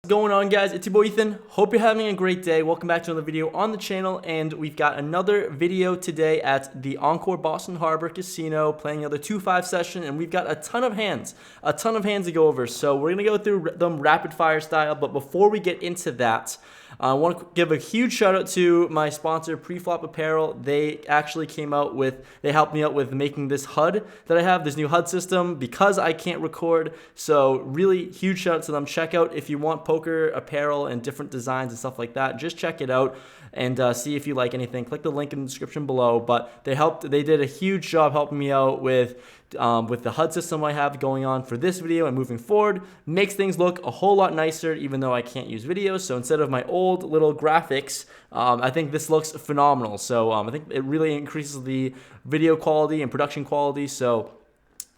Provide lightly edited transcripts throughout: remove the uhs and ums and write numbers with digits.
What's going on, guys? It's your boy Ethan. Hope you're having a great day. Welcome back to another video on the channel, and we've got another video today at the Encore Boston Harbor Casino, playing another 2-5 session, and we've got a ton of hands to go over. So we're gonna go through them rapid fire style, but before we get into that, I want to give a huge shout out to my sponsor, Preflop Apparel. They actually they helped me out with making this HUD that I have, this new HUD system, because I can't record. So really huge shout out to them. Check out if you want poker apparel and different designs and stuff like that. Just check it out and see if you like anything. Click the link in the description below. But they did a huge job helping me out with the HUD system I have going on for this video and moving forward. Makes things look a whole lot nicer, even though I can't use videos. So instead of my old little graphics, I think this looks phenomenal. So I think it really increases the video quality and production quality. So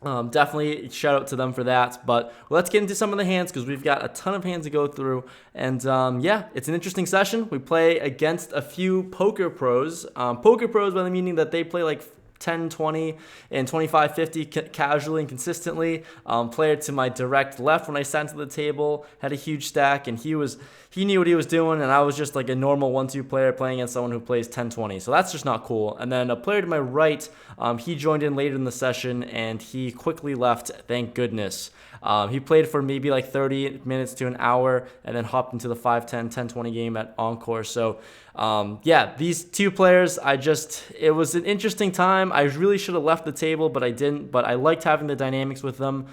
definitely shout out to them for that. But let's get into some of the hands, because we've got a ton of hands to go through. And yeah, it's an interesting session. We play against a few poker pros. Poker pros by the meaning that they play like 10, 20, and 25, 50 casually and consistently. Player to my direct left when I sat to the table had a huge stack, and he knew what he was doing, and I was just like a normal 1-2 player playing against someone who plays 10, 20. So that's just not cool. And then a player to my right, he joined in later in the session, and he quickly left, thank goodness. He played for maybe like 30 minutes to an hour and then hopped into the 5-10, 10-20 game at Encore. So yeah, these two players, it was an interesting time. I really should have left the table, but I didn't. But I liked having the dynamics with them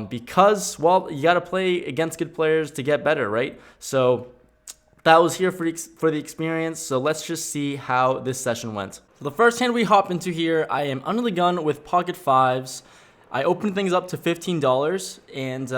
because, well, you got to play against good players to get better, right? So that was here for the experience. So let's just see how this session went. So the first hand we hop into here, I am under the gun with pocket fives. I opened things up to $15 and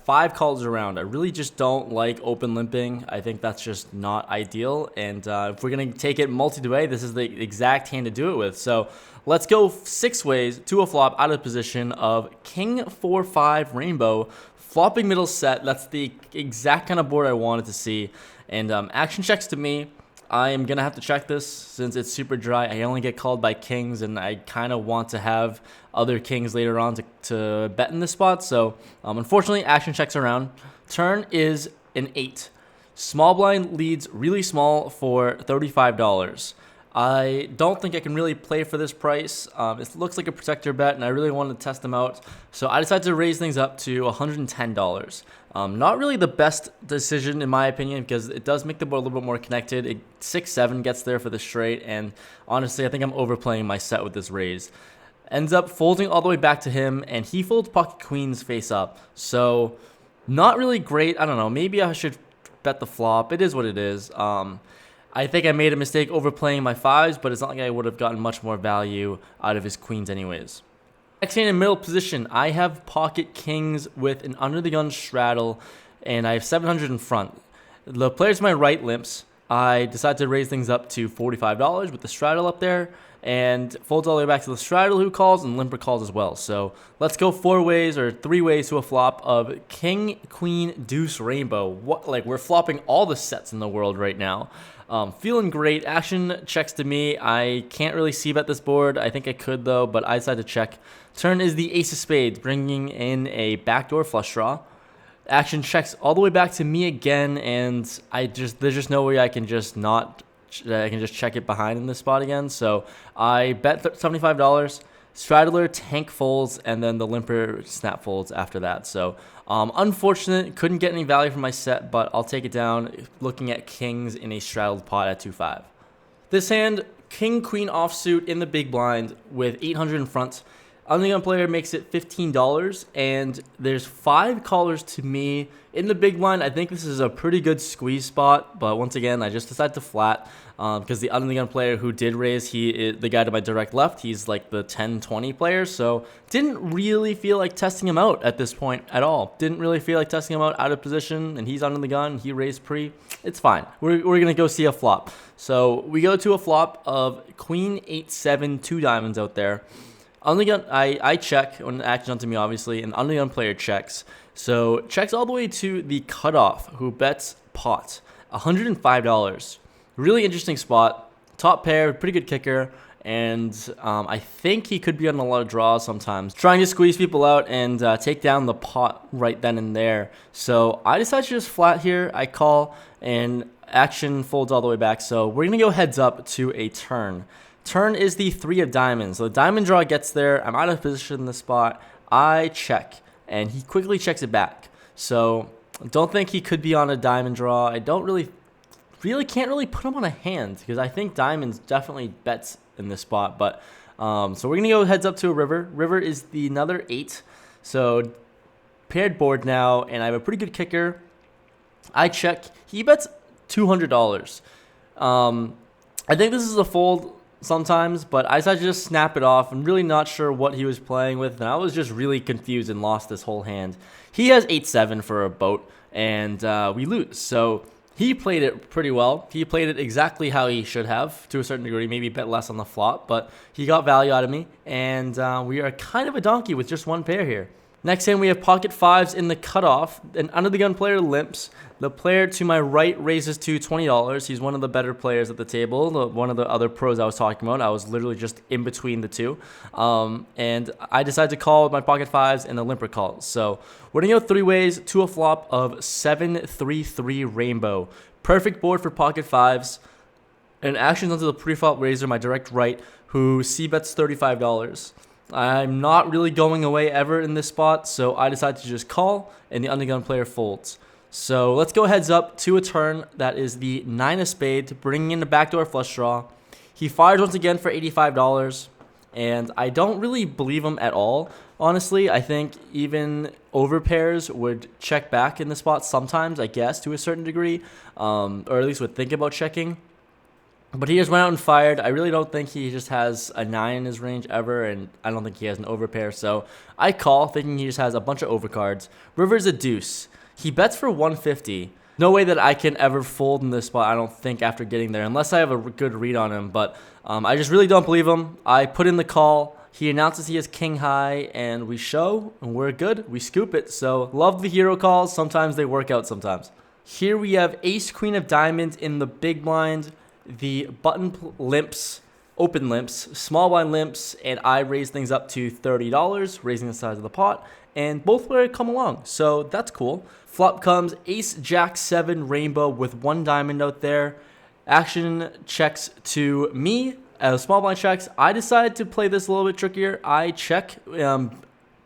5 calls around. I really just don't like open limping. I think that's just not ideal. And if we're going to take it multi-way, this is the exact hand to do it with. So let's go 6 ways to a flop out of position of King 4-5 Rainbow, flopping middle set. That's the exact kind of board I wanted to see. And action checks to me. I am going to have to check this since it's super dry. I only get called by kings, and I kind of want to have other kings later on to bet in this spot. So, unfortunately, action checks around. Turn is an 8. Small blind leads really small for $35. I don't think I can really play for this price. It looks like a protector bet, and I really wanted to test them out. So I decided to raise things up to $110. Not really the best decision in my opinion, because it does make the board a little bit more connected. 6-7 gets there for the straight, and honestly, I think I'm overplaying my set with this raise. Ends up folding all the way back to him, and he folds pocket queens face up. So not really great. I don't know. Maybe I should bet the flop. It is what it is. I think I made a mistake overplaying my fives, but it's not like I would have gotten much more value out of his queens anyways. Next hand in middle position, I have pocket kings with an under the gun straddle, and I have 700 in front. The player to my right limps. I decided to raise things up to $45 with the straddle up there, and folds all the way back to the straddle who calls, and limper calls as well. So let's go 4 ways or 3 ways to a flop of King, Queen, Deuce, Rainbow. We're flopping all the sets in the world right now. Feeling great. Action checks to me. I can't really see bet this board. I think I could though, but I decided to check. Turn is the ace of spades, bringing in a backdoor flush draw. Action checks all the way back to me again, and there's just no way I can just check it behind in this spot again. So I bet $75. Straddler tank folds, and then the limper snap folds after that. So unfortunate, couldn't get any value from my set, but I'll take it down looking at kings in a straddled pot at 2-5. This hand, king queen offsuit in the big blind with 800 in front. Undergun player makes it $15, and there's 5 callers to me in the big blind. I think this is a pretty good squeeze spot, but once again, I just decided to flat because the undergun player who did raise, the guy to my direct left, he's like the 10-20 player, so didn't really feel like testing him out at this point at all. Didn't really feel like testing him out of position, and he's under the gun. He raised pre. It's fine. We're going to go see a flop. So we go to a flop of Queen 8-7, 2 diamonds out there. Undergun, I check when action onto me, obviously, and undergun player checks. So checks all the way to the cutoff, who bets pot, $105. Really interesting spot. Top pair, pretty good kicker, and I think he could be on a lot of draws sometimes, trying to squeeze people out and take down the pot right then and there. So I decided to just flat here. I call, and action folds all the way back. So we're going to go heads up to a turn. Turn is the 3 of diamonds. So the diamond draw gets there. I'm out of position in the spot. I check, and he quickly checks it back. So don't think he could be on a diamond draw. I don't really can't really put him on a hand because I think diamonds definitely bets in this spot. But so we're going to go heads up to a river. River is the another 8. So paired board now, and I have a pretty good kicker. I check. He bets $200. I think this is a fold sometimes, but I decided to just snap it off. I'm really not sure what he was playing with, and I was just really confused and lost this whole hand. He has 8-7 for a boat, and we lose. So he played it pretty well. He played it exactly how he should have to a certain degree, maybe a bit less on the flop, but he got value out of me, and we are kind of a donkey with just one pair here. Next hand, we have pocket 5s in the cutoff. An under the gun player limps. The player to my right raises to $20. He's one of the better players at the table. One of the other pros I was talking about. I was literally just in between the two. And I decided to call with my pocket 5s, and the limper calls. So we're going to go 3 ways to a flop of 7-3-3 rainbow. Perfect board for pocket 5s. And actions onto the pre-flop raiser, my direct right, who c-bets $35. I'm not really going away ever in this spot, so I decided to just call, and the undergun player folds. So let's go heads up to a turn. That is the 9 of spades, bringing in the backdoor flush draw. He fires once again for $85, and I don't really believe him at all. Honestly, I think even overpairs would check back in the spot sometimes, I guess, to a certain degree, or at least would think about checking. But he just went out and fired. I really don't think he just has a 9 in his range ever, and I don't think he has an overpair. So I call, thinking he just has a bunch of overcards. River's a deuce. He bets for 150. No way that I can ever fold in this spot, I don't think, after getting there, unless I have a good read on him. But I just really don't believe him. I put in the call. He announces he has king high, and we show, and we're good. We scoop it. So love the hero calls. Sometimes they work out sometimes. Here we have ace queen of diamonds in the big blind. The button limps, open limps, small blind limps, and I raise things up to $30, raising the size of the pot, and both players come along, so that's cool. Flop comes ace jack 7 rainbow with 1 diamond out there. Action checks to me. As small blind checks, I decided to play this a little bit trickier. I check,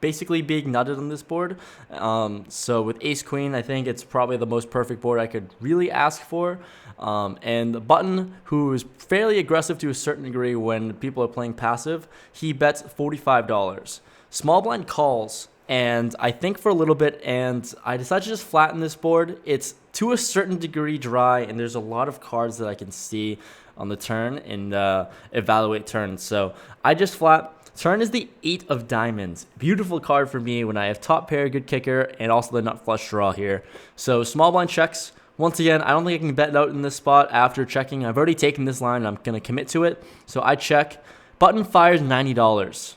basically being nutted on this board. So with ace queen, I think it's probably the most perfect board I could really ask for. And the button, who is fairly aggressive to a certain degree when people are playing passive, he bets $45. Small blind calls, and I think for a little bit, and I decided to just flatten this board. It's to a certain degree dry, and there's a lot of cards that I can see on the turn and evaluate turns. So I just flat. Turn is the 8 of diamonds. Beautiful card for me when I have top pair, good kicker, and also the nut flush draw here. So small blind checks. Once again, I don't think I can bet out in this spot after checking. I've already taken this line, and I'm going to commit to it. So I check. Button fires $90.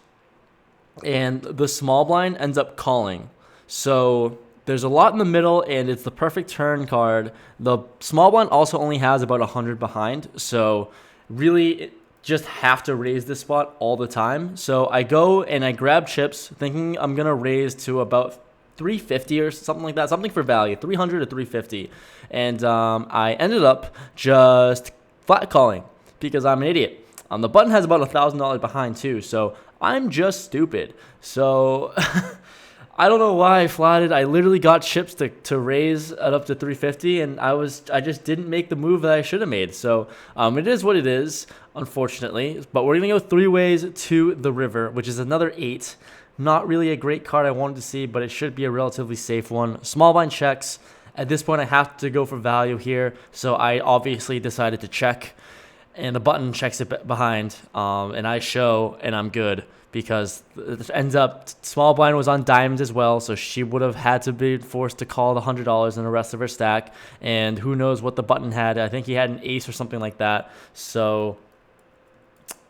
And the small blind ends up calling. So there's a lot in the middle, and it's the perfect turn card. The small blind also only has about 100 behind. So really, just have to raise this spot all the time. So I go and I grab chips, thinking I'm going to raise to about 350 or something like that, something for value, 300 to 350. And I ended up just flat calling because I'm an idiot. The button has about $1,000 behind too, so I'm just stupid. So I don't know why I flatted. I literally got chips to raise it up to 350, and I just didn't make the move that I should have made. So it is what it is, unfortunately. But we're gonna go 3 ways to the river, which is another 8. Not really a great card I wanted to see, but it should be a relatively safe one. Small blind checks. At this point, I have to go for value here, so I obviously decided to check, and the button checks it behind, and I show, and I'm good, because it ends up small blind was on diamonds as well, so she would have had to be forced to call the $100 and the rest of her stack, and who knows what the button had. I think he had an ace or something like that, so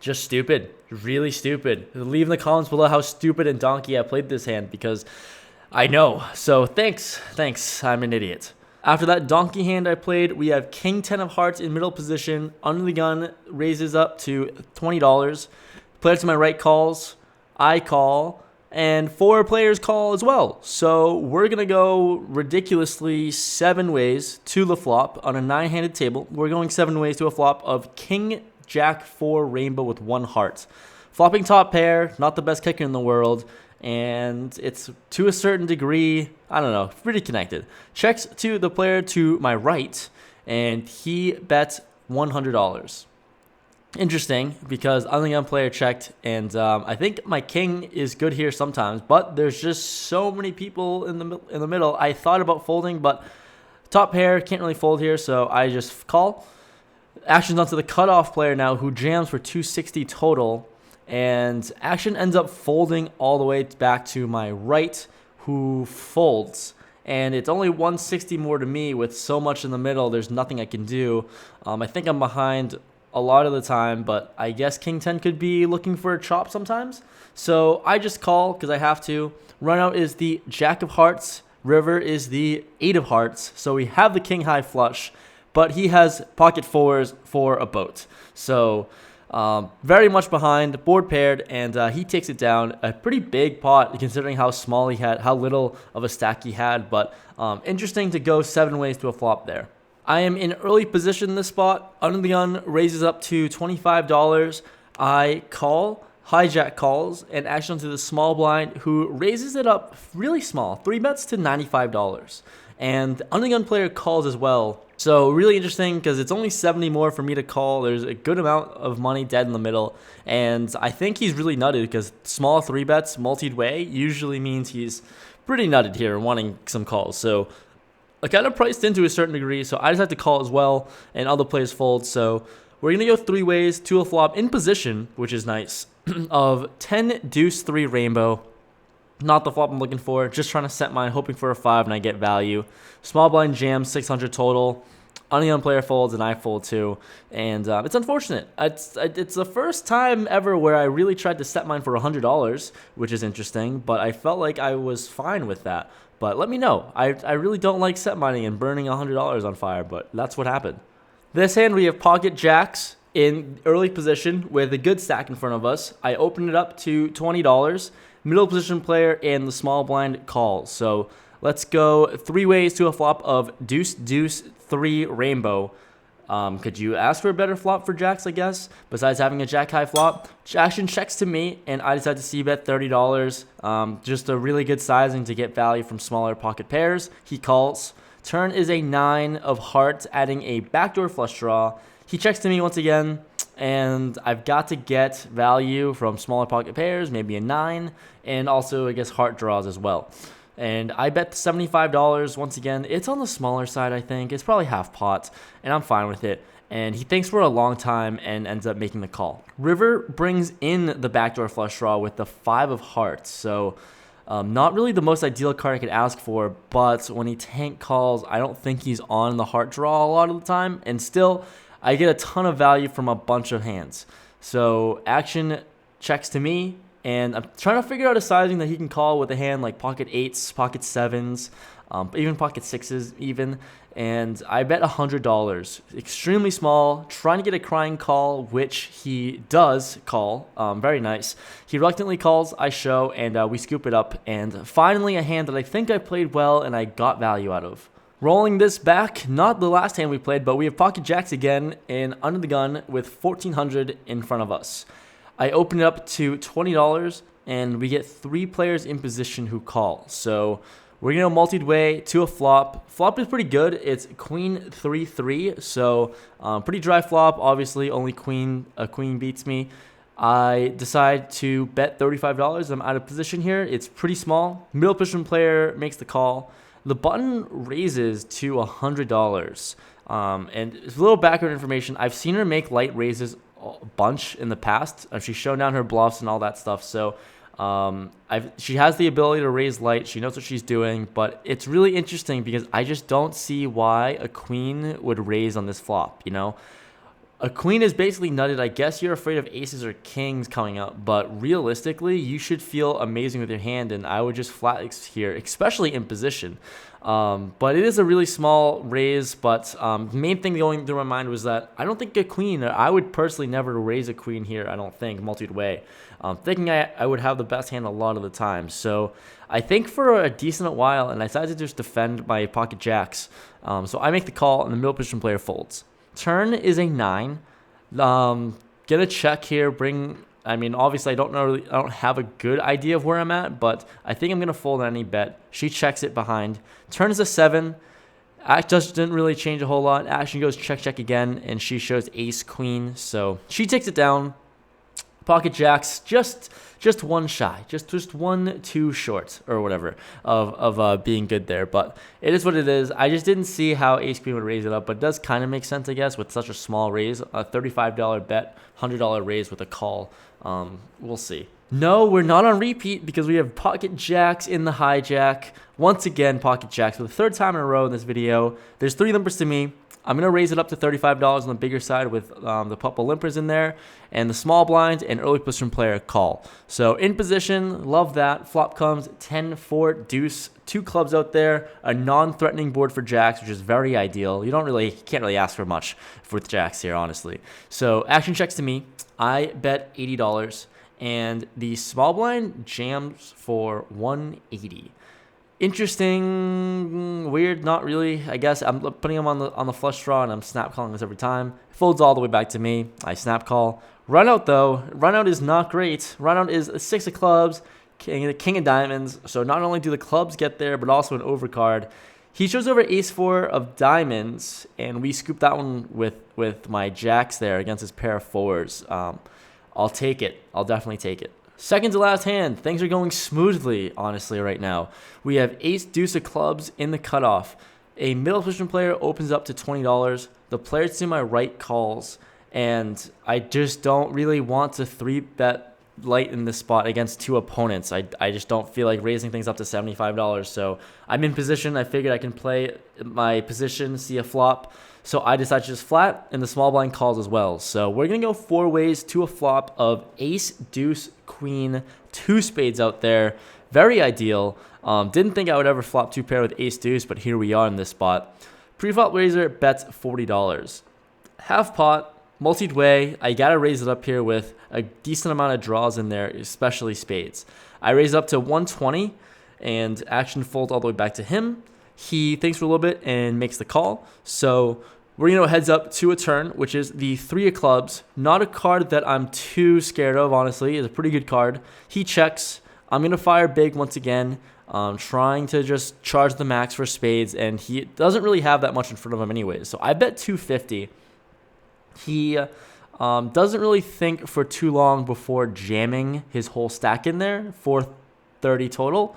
just stupid, really stupid. Leave in the comments below how stupid and donkey I played this hand, because I know. So thanks, I'm an idiot. After that donkey hand I played, we have king 10 of hearts in middle position. Under the gun raises up to $20. Player to my right calls. I call. And 4 players call as well. So we're going to go ridiculously 7 ways to the flop on a 9-handed table. We're going 7 ways to a flop of king, jack, 4 rainbow with 1 heart. Flopping top pair, not the best kicker in the world. And it's to a certain degree, I don't know, pretty connected. Checks to the player to my right, and he bets $100. Interesting, because under the gun player checked, and I think my king is good here sometimes, but there's just so many people in the middle. I thought about folding, but top pair can't really fold here, so I just call. Action's onto the cutoff player now, who jams for 260 total. And action ends up folding all the way back to my right, who folds. And it's only 160 more to me with so much in the middle. There's nothing I can do. I think I'm behind a lot of the time, but I guess king 10 could be looking for a chop sometimes. So I just call because I have to. Run out is the jack of hearts. River is the 8 of hearts. So we have the king high flush, but he has pocket 4s for a boat. So very much behind, board paired, and he takes it down. A pretty big pot considering how small he had, how little of a stack he had, but interesting to go 7 ways to a flop there. I am in early position in this spot. Under the gun raises up to $25. I call, hijack calls, and action to the small blind, who raises it up really small, 3 bets to $95. And the under the gun player calls as well. So really interesting because it's only 70 more for me to call. There's a good amount of money dead in the middle. And I think he's really nutted because small 3 bets multied way usually means he's pretty nutted here and wanting some calls. So I kind of priced into a certain degree. So I just had to call as well and other players fold. So we're going to go 3 ways to a flop in position, which is nice, of 10 deuce 3 rainbow. Not the flop I'm looking for. Just trying to set mine, hoping for a 5 and I get value. Small blind jam, 600 total. Under the gun player folds and I fold too. And it's unfortunate. It's the first time ever where I really tried to set mine for $100, which is interesting. But I felt like I was fine with that. But let me know. I really don't like set mining and burning $100 on fire, but that's what happened. This hand we have pocket jacks in early position with a good stack in front of us. I opened it up to $20. Middle position player and the small blind calls. So let's go 3 ways to a flop of deuce, deuce, 3 rainbow. Could you ask for a better flop for jacks, I guess? Besides having a jack high flop, action checks to me, and I decide to c-bet $30. Just a really good sizing to get value from smaller pocket pairs. He calls. Turn is a 9 of hearts, adding a backdoor flush draw. He checks to me once again, and I've got to get value from smaller pocket pairs, maybe a 9, and also, I guess, heart draws as well. And I bet $75 once again. It's on the smaller side, I think. It's probably half pot, and I'm fine with it. And he thinks for a long time and ends up making the call. River brings in the backdoor flush draw with the 5 of hearts. So not really the most ideal card I could ask for, but when he tank calls, I don't think he's on the heart draw a lot of the time. And still, I get a ton of value from a bunch of hands. So action checks to me, and I'm trying to figure out a sizing that he can call with a hand like pocket 8s, pocket 7s, even pocket 6s even. And I bet $100. Extremely small, trying to get a crying call, which he does call. Very nice. He reluctantly calls, I show, and we scoop it up. And finally a hand that I think I played well and I got value out of. Rolling this back, not the last hand we played, but we have pocket jacks again and under the gun with $1,400 in front of us. I open it up to $20, and we get 3 players in position who call. So we're going to go multied way to a flop. Flop is pretty good. It's queen 3-3, so pretty dry flop. Obviously, only a queen beats me. I decide to bet $35. I'm out of position here. It's pretty small. Middle position player makes the call. The button raises to $100. And a little background information. I've seen her make light raises a bunch in the past. She's shown down her bluffs and all that stuff. So she has the ability to raise light. She knows what she's doing. But it's really interesting because I just don't see why a queen would raise on this flop, you know? A queen is basically nutted. I guess you're afraid of aces or kings coming up, but realistically, you should feel amazing with your hand, and I would just flat here, especially in position. But it is a really small raise, but the main thing going through my mind was that I don't think a queen, I would personally never raise a queen here, I don't think, multi-way. Thinking I would have the best hand a lot of the time. So I think for a decent while, and I decided to just defend my pocket jacks. So I make the call, and the middle position player folds. Turn is a 9. Gonna check here, obviously I don't have a good idea of where I'm at, but I think I'm gonna fold on any bet. She checks it behind. Turn is a 7. Act just didn't really change a whole lot. Action goes check again, and she shows ace queen, so she takes it down. Pocket jacks just one shy, just 1 too short or whatever of being good there, but it is what it is. I just didn't see how ace queen would raise it up, but it does kind of make sense, I guess, with such a small raise. A $35 bet, $100 raise with a call. We'll see. No, we're not on repeat because we have pocket jacks in the hijack. Once again, pocket jacks for the 3rd time in a row in this video. There's 3 numbers to me. I'm going to raise it up to $35 on the bigger side with the purple limpers in there, and the small blind and early position player call. So in position, love that. Flop comes 10-4 deuce, 2 clubs out there, a non-threatening board for jacks, which is very ideal. You can't really ask for much with jacks here, honestly. So action checks to me. I bet $80, and the small blind jams for $180. Interesting, weird, not really. I guess I'm putting him on the flush draw, and I'm snap calling this every time. Folds all the way back to me. I snap call. Run out though. Run out is not great. Run out is a 6 of clubs, king of diamonds. So not only do the clubs get there, but also an overcard. He shows over ace 4 of diamonds, and we scoop that one with my jacks there against his pair of 4s. I'll take it. I'll definitely take it. Second to last hand, things are going smoothly, honestly, right now. We have ace deuce of clubs in the cutoff. A middle position player opens up to $20. The player to my right calls, and I just don't really want to 3-bet light in this spot against 2 opponents. I just don't feel like raising things up to $75. So I'm in position. I figured I can play my position, see a flop. So I decided to just flat, and the small blind calls as well. So we're going to go 4 ways to a flop of ace, deuce, queen, 2 spades out there. Very ideal. Didn't think I would ever flop 2 pair with ace, deuce, but here we are in this spot. Pre-flop raiser bets $40. Half pot, multi-way. I got to raise it up here with a decent amount of draws in there, especially spades. I raise up to 120, and action folds all the way back to him. He thinks for a little bit and makes the call. So we're going to go heads up to a turn, which is the 3 of clubs. Not a card that I'm too scared of, honestly. It's a pretty good card. He checks. I'm going to fire big once again, trying to just charge the max for spades, and he doesn't really have that much in front of him anyways. So I bet $250. He doesn't really think for too long before jamming his whole stack in there, $430 total.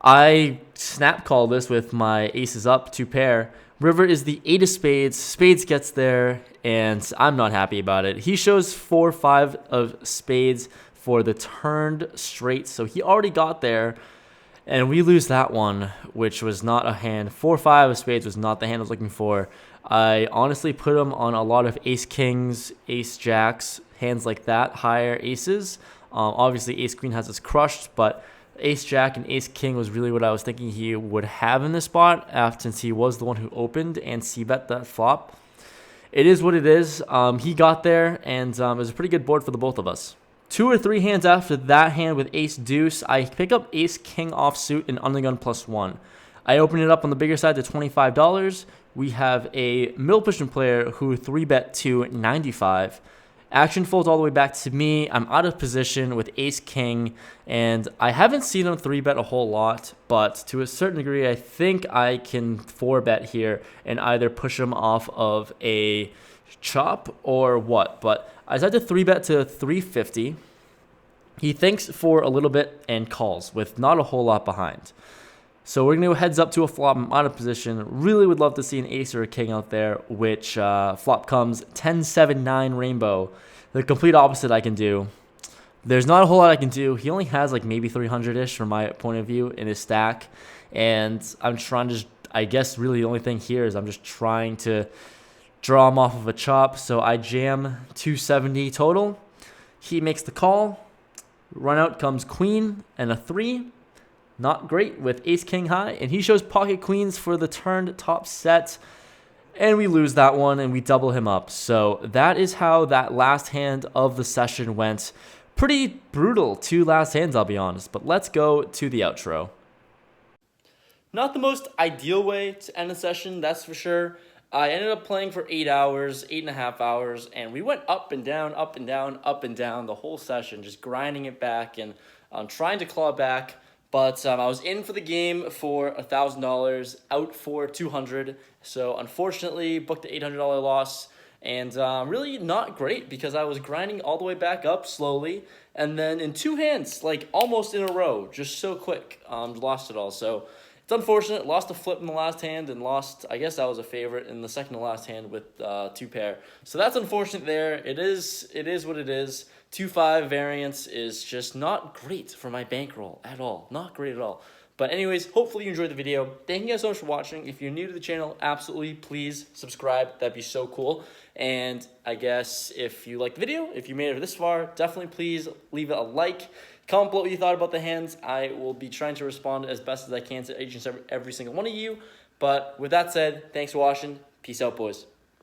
I snap call this with my aces up, 2 pair. River is the 8 of spades. Spades gets there, and I'm not happy about it. He shows 4-5 of spades for the turned straight, so he already got there, and we lose that one, which was not a hand. 4-5 of spades was not the hand I was looking for. I honestly put him on a lot of ace kings, ace jacks, hands like that, higher aces. Obviously, ace queen has us crushed, but ace jack and ace king was really what I was thinking he would have in this spot, since he was the one who opened and c-bet that flop. It is what it is. He got there, and it was a pretty good board for the both of us. 2 or 3 hands after that hand with ace deuce, I pick up ace king offsuit and undergun +1. I open it up on the bigger side to $25. We have a middle position player who 3-bet to $95. Action folds all the way back to me. I'm out of position with ace king, and I haven't seen him 3-bet a whole lot, but to a certain degree, I think I can 4-bet here and either push him off of a chop or what. But I decided to 3-bet to $350. He thinks for a little bit and calls with not a whole lot behind. So we're going to go heads up to a flop. I'm out of position. Really would love to see an ace or a king out there, which flop comes 10-7-9 rainbow. The complete opposite I can do. There's not a whole lot I can do. He only has like maybe 300-ish from my point of view in his stack. And I'm trying to just, I guess really the only thing here is I'm just trying to draw him off of a chop. So I jam 270 total. He makes the call. Run out comes queen and a 3. Not great with ace king high. And he shows pocket queens for the turned top set. And we lose that one and we double him up. So that is how that last hand of the session went. Pretty brutal 2 last hands, I'll be honest. But let's go to the outro. Not the most ideal way to end a session, that's for sure. I ended up playing for 8 hours, 8.5 hours, and we went up and down, up and down, up and down the whole session, just grinding it back and trying to claw back. But I was in for the game for $1,000, out for $200. So unfortunately, booked an $800 loss. And really not great because I was grinding all the way back up slowly. And then in 2 hands, like almost in a row, just so quick, lost it all. So it's unfortunate. Lost a flip in the last hand and lost, I guess I was a favorite in the second to last hand with 2 pair. So that's unfortunate there. It is what it is. 2-5 variance is just not great for my bankroll at all. Not great at all. But anyways, hopefully you enjoyed the video. Thank you guys so much for watching. If you're new to the channel, absolutely please subscribe. That'd be so cool. And I guess if you liked the video, if you made it this far, definitely please leave it a like. Comment below what you thought about the hands. I will be trying to respond as best as I can to each and every single one of you. But with that said, thanks for watching. Peace out, boys.